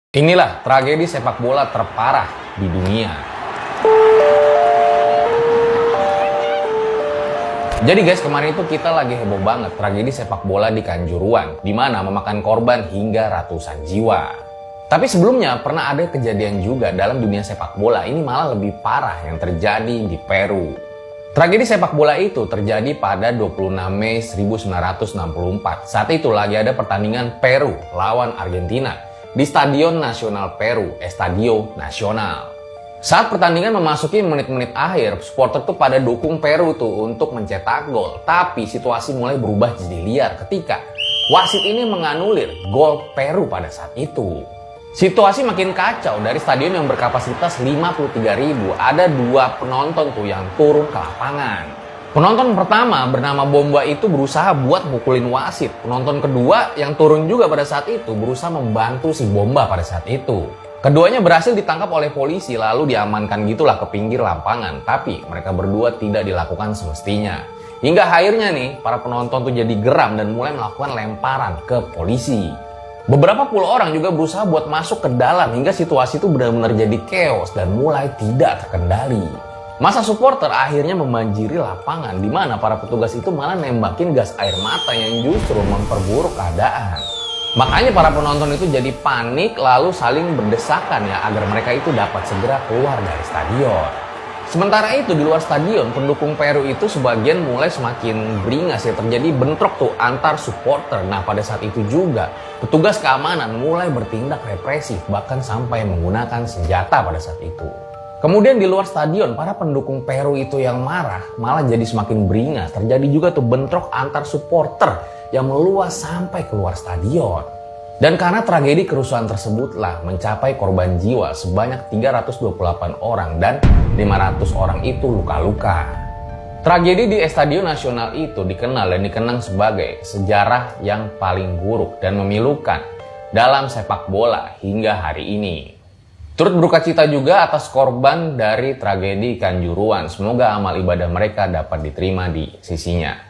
Inilah tragedi sepak bola terparah di dunia. Jadi guys, kemarin itu kita lagi heboh banget tragedi sepak bola di Kanjuruan, di mana memakan korban hingga ratusan jiwa. Tapi sebelumnya pernah ada kejadian juga dalam dunia sepak bola, ini malah lebih parah yang terjadi di Peru. Tragedi sepak bola itu terjadi pada 26 Mei 1964. Saat itu lagi ada pertandingan Peru lawan Argentina di Stadion Nasional Peru, Estadio Nacional. Saat pertandingan memasuki menit-menit akhir, supporter tuh pada dukung Peru tuh untuk mencetak gol. Tapi situasi mulai berubah jadi liar ketika wasit ini menganulir gol Peru pada saat itu. Situasi makin kacau. Dari stadion yang berkapasitas 53.000, ada dua penonton tuh yang turun ke lapangan. Penonton pertama bernama Bomba itu berusaha buat mukulin wasit. Penonton kedua yang turun juga pada saat itu berusaha membantu si Bomba pada saat itu. Keduanya berhasil ditangkap oleh polisi lalu diamankan gitulah ke pinggir lapangan. Tapi mereka berdua tidak dilakukan semestinya. Hingga akhirnya nih para penonton tuh jadi geram dan mulai melakukan lemparan ke polisi. Beberapa puluh orang juga berusaha buat masuk ke dalam hingga situasi itu benar-benar jadi chaos dan mulai tidak terkendali. Masa supporter akhirnya membanjiri lapangan, di mana para petugas itu malah nembakin gas air mata yang justru memperburuk keadaan. Makanya para penonton itu jadi panik lalu saling berdesakan ya agar mereka itu dapat segera keluar dari stadion. Sementara itu di luar stadion, pendukung Peru itu sebagian mulai semakin beringas ya, terjadi bentrok tuh antar supporter. Nah pada saat itu juga petugas keamanan mulai bertindak represif bahkan sampai menggunakan senjata pada saat itu. Kemudian di luar stadion, para pendukung Peru itu yang marah malah jadi semakin beringas. Terjadi juga tuh bentrok antar supporter yang meluas sampai keluar stadion. Dan karena tragedi kerusuhan tersebutlah mencapai korban jiwa sebanyak 328 orang dan 500 orang itu luka-luka. Tragedi di Estadio Nacional itu dikenal dan dikenang sebagai sejarah yang paling buruk dan memilukan dalam sepak bola hingga hari ini. Turut berukacita juga atas korban dari tragedi Kanjuruan. Semoga amal ibadah mereka dapat diterima di sisinya.